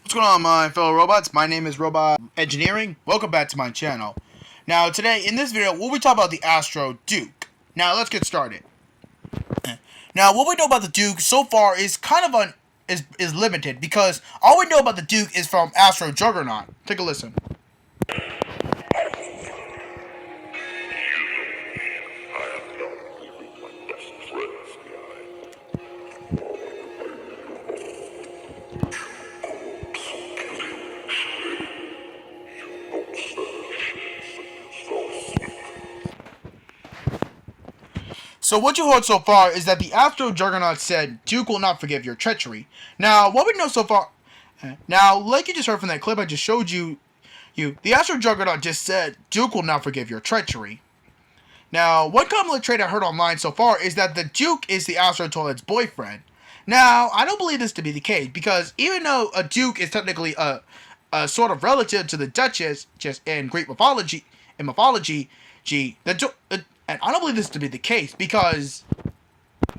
What's going on, my fellow robots? My name is Robot Engineering. Welcome back to my channel. Now, today, in this video, we'll be talking about the Astro Duke. Now, let's get started. Now, what we know about the Duke so far is kind of is limited, because all we know about the Duke is from Astro Juggernaut. Take a listen. So what you heard so far is that the Astro Juggernaut said, Duke will not forgive your treachery. Now, what we know so far... Now, like you just heard from that clip I just showed you, the Astro Juggernaut just said, Duke will not forgive your treachery. Now, one common trait I heard online so far is that the Duke is the Astro Toilet's boyfriend. Now, I don't believe this to be the case, because even though a Duke is technically a sort of relative to the Duchess, just in Greek mythology, and I don't believe this to be the case, because,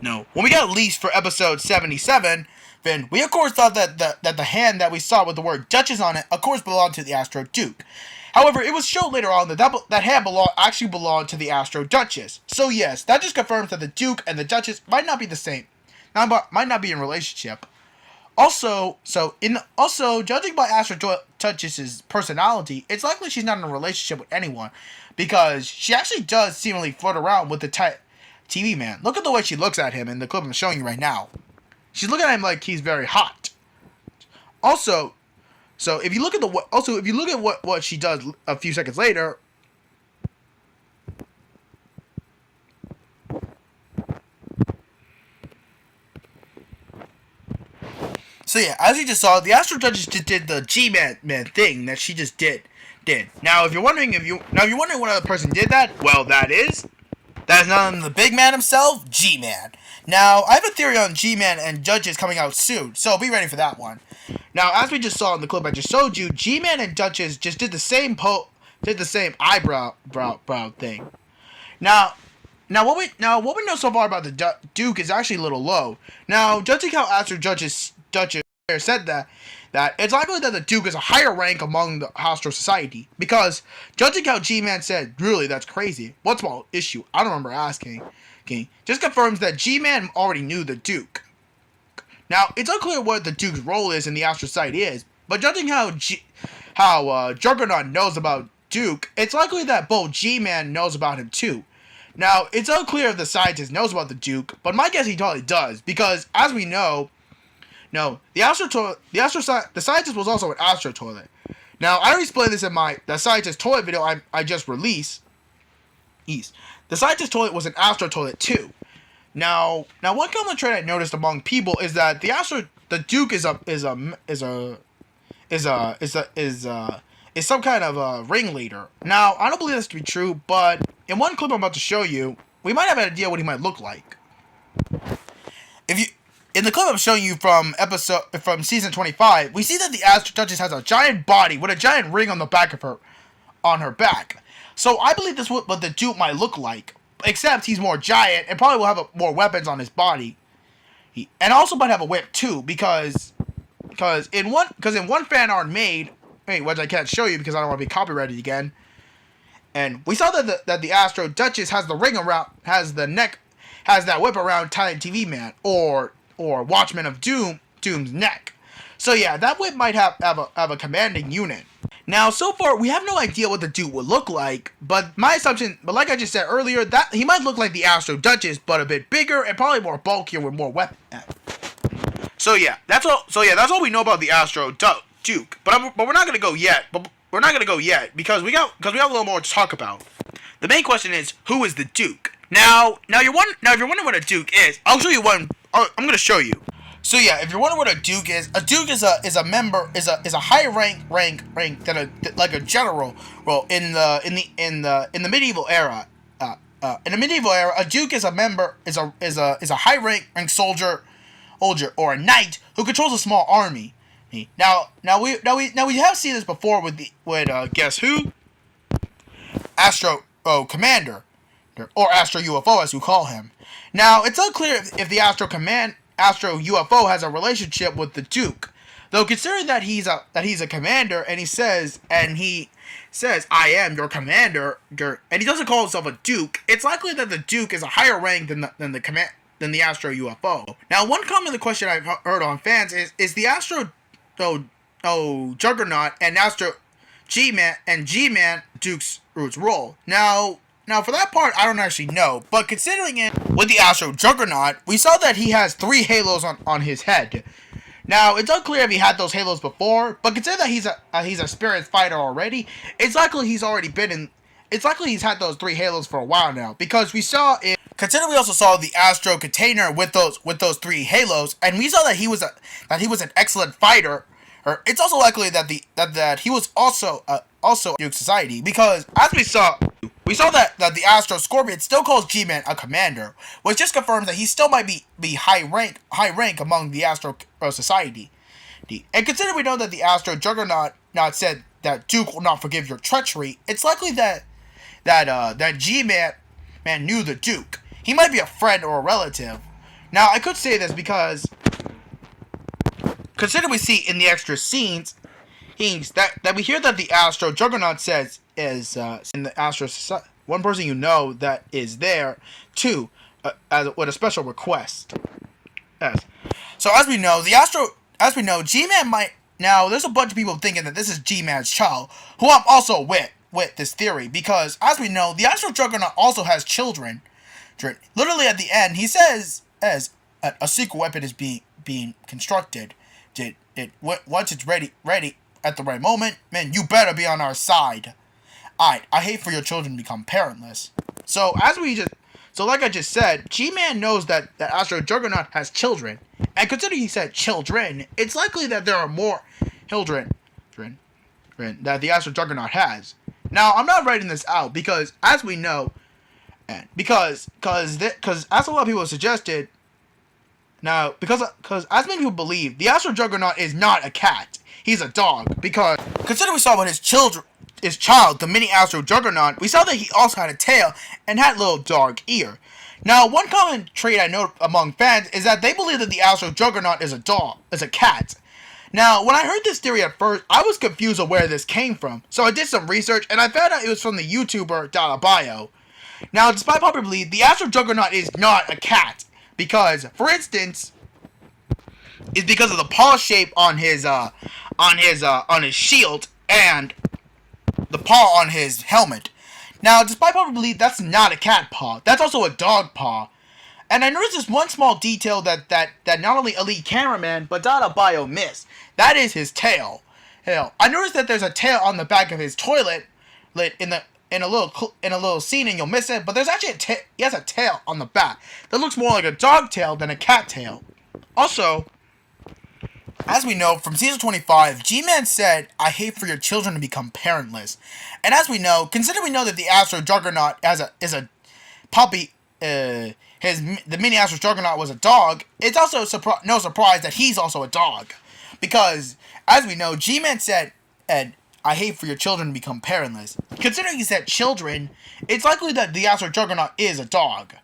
when we got leased for episode 77, then we of course thought that the hand that we saw with the word Duchess on it, of course, belonged to the Astro Duke. However, it was shown later on that hand actually belonged to the Astro Duchess. So yes, that just confirms that the Duke and the Duchess might not be the same, might not be in a relationship. Also, judging by Astro Duchess's personality, it's likely she's not in a relationship with anyone, because she actually does seemingly flirt around with the TV man. Look at the way she looks at him in the clip I'm showing you right now. She's looking at him like he's very hot. Also, if you look at what she does a few seconds later. So yeah, as you just saw, the Astro Duchess just did the G-Man thing that she just did. Now, if you're wondering what other person did that, well, that is none other than the big man himself, G-Man. Now, I have a theory on G-Man and Duchess coming out soon, so be ready for that one. Now, as we just saw in the clip I just showed you, G-Man and Duchess just did the same eyebrow thing. Now what we know so far about the Duke is actually a little low. Now, judging how Astro Duchess said that it's likely that the Duke is a higher rank among the Astro Society, because judging how G-Man said, really, that's crazy, what small issue, I don't remember asking, just confirms that G-Man already knew the Duke. Now, it's unclear what the Duke's role is in the Astro Society is, but judging how Juggernaut knows about Duke, it's likely that both G-Man knows about him too. Now, it's unclear if the scientist knows about the Duke, but my guess he totally does, because as we know, the scientist was also an Astro Toilet. Now, I already explained this in the scientist toilet video I just released. The scientist toilet was an Astro Toilet too. Now one common trait I noticed among people is that the Duke is some kind of a ringleader. Now, I don't believe this to be true, but in one clip I'm about to show you, we might have an idea what he might look like. In the clip I'm showing you from season 25, we see that the Astro Duchess has a giant body with a giant ring on the back of her back. So I believe this is what the Duke might look like, except he's more giant and probably will have more weapons on his body. And also might have a whip too, because in one fan art made, which I can't show you because I don't want to be copyrighted again, and we saw that the Astro Duchess has the ring around, has that whip around Tiny TV Man or Watchman of Doom's neck. So yeah, that whip might have a commanding unit. Now, so far, we have no idea what the Duke would look like, but my assumption, like I just said earlier, that he might look like the Astro Duchess, but a bit bigger and probably more bulkier with more weapons. So yeah, that's all we know about the Astro Duke. But we're not gonna go yet. Because we got a little more to talk about. The main question is, who is the Duke? Now if you're wondering what a Duke is, I'll show you one. I'm gonna show you. So yeah, if you're wondering what a Duke is a member, is a higher rank than like a general. Well, in the medieval era, a Duke is a member, is a high rank soldier, or a knight who controls a small army. Now we have seen this before with guess who? Astro Commander, or Astro UFO as we call him. Now, it's unclear if the Astro UFO has a relationship with the Duke, Though considering that he's a commander, and he says I am your commander, and he doesn't call himself a duke, it's likely that the duke is a higher rank than the Astro UFO. Now, one common question I've heard on fans is the Astro Juggernaut and Astro G-Man Duke's role. Now for that part, I don't actually know, but considering it with the Astro Juggernaut, we saw that he has 3 halos on his head. Now, it's unclear if he had those halos before, but consider that he's a spirit fighter already. It's likely he's had those 3 halos for a while now, because we also saw the Astro container with those 3 halos, and we saw that he was an excellent fighter. Or it's also likely that he was also Duke Society, because as we saw that the Astro Scorpion still calls G-Man a commander, which just confirms that he still might be high rank among the Astro Society. And consider we know that the Astro Juggernaut said that Duke will not forgive your treachery, it's likely that G-Man knew the Duke. He might be a friend or a relative. Now, I could say this because consider we see in the extra scenes that we hear that the Astro Juggernaut says is in the Astro Society, one person you know that is there too, with a special request. Yes. So as we know, G-Man might now. There's a bunch of people thinking that this is G-Man's child, who I'm also with this theory, because as we know, the Astro Juggernaut also has children. Literally at the end, he says as a secret weapon is being constructed. Once it's ready at the right moment, man, you better be on our side. I hate for your children to become parentless. So like I just said, G-Man knows that Astro Juggernaut has children, and considering he said children, it's likely that there are more children that the Astro Juggernaut has. Now, I'm not writing this out because, as we know, and because as a lot of people have suggested. Now, because as many people believe, the Astro Juggernaut is not a cat. He's a dog. Because consider we saw with his child, the mini Astro Juggernaut, we saw that he also had a tail and had a little dog ear. Now, one common trait I note among fans is that they believe that the Astro Juggernaut is a cat. Now, when I heard this theory at first, I was confused of where this came from. So I did some research, and I found out it was from the YouTuber Bio. Now, despite popular belief, the Astro Juggernaut is not a cat. Because, for instance, it's because of the paw shape on his shield and the paw on his helmet. Now, despite popular belief, that's not a cat paw. That's also a dog paw. And I noticed this one small detail that not only Elite Cameraman but Bio missed. That is his tail. Hell, I noticed that there's a tail on the back of his toilet in a little scene, and you'll miss it, but there's actually he has a tail on the back that looks more like a dog tail than a cat tail. Also, as we know from season 25, G-Man said, "I hate for your children to become parentless." And as we know, consider we know that the Astro Juggernaut is a puppy. The mini Astro Juggernaut was a dog. It's also no surprise that he's also a dog, because as we know, G-Man said, "Ed, I hate for your children to become parentless." Considering he said children, it's likely that the Astro Juggernaut is a dog.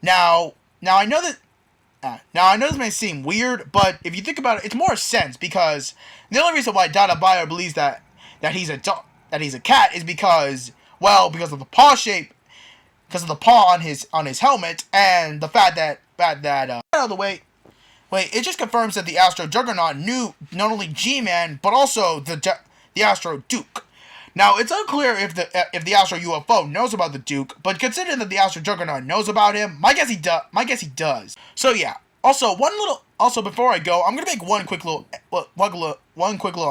Now I know this may seem weird, but if you think about it, it's more sense, because the only reason why Bio believes that he's a cat is because of the paw shape, because of the paw on his helmet, and the fact that out of the way. Wait, it just confirms that the Astro Juggernaut knew not only G-Man but also the Astro Duke. Now, it's unclear if the Astro UFO knows about the Duke, but considering that the Astro Juggernaut knows about him, my guess he does. So yeah. Also, before I go, I'm gonna make one quick little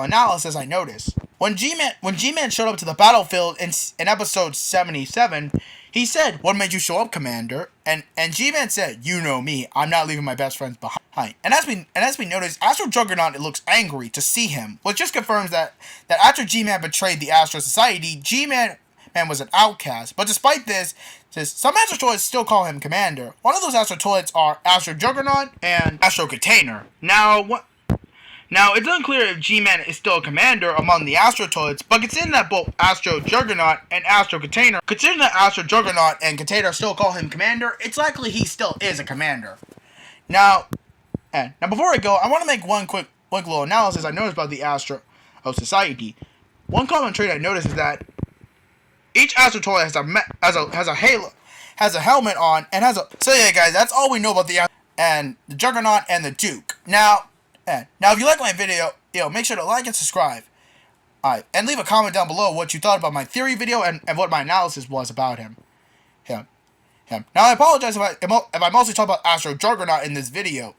analysis I noticed. When G-Man showed up to the battlefield in episode 77, he said, "What made you show up, Commander?" And G-Man said, "You know me. I'm not leaving my best friends behind." And as we noticed, Astro Juggernaut looks angry to see him, which just confirms that after G-Man betrayed the Astro Society, G-Man was an outcast. But despite this, some Astro Toilets still call him Commander. One of those Astro Toilets are Astro Juggernaut and Astro Container. Now, it's unclear if G-Man is still a commander among the Astro Toilets, but considering that both Astro Juggernaut and Astro Container, still call him commander, it's likely he still is a commander. Now before I go, I want to make one quick quick little analysis I noticed about the Astro Society. One common trait I noticed is that each Astro toy has a halo, has a helmet on, and has a. So yeah, guys, that's all we know about the and the Juggernaut and the Duke. Now if you like my video, make sure to like and subscribe. Alright, and leave a comment down below what you thought about my theory video and what my analysis was about him. Now I apologize if I mostly talk about Astro Juggernaut in this video,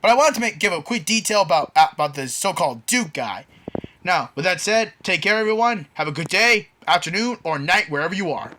but I wanted to give a quick detail about this so-called Duke guy. Now, with that said, take care everyone, have a good day, afternoon, or night wherever you are.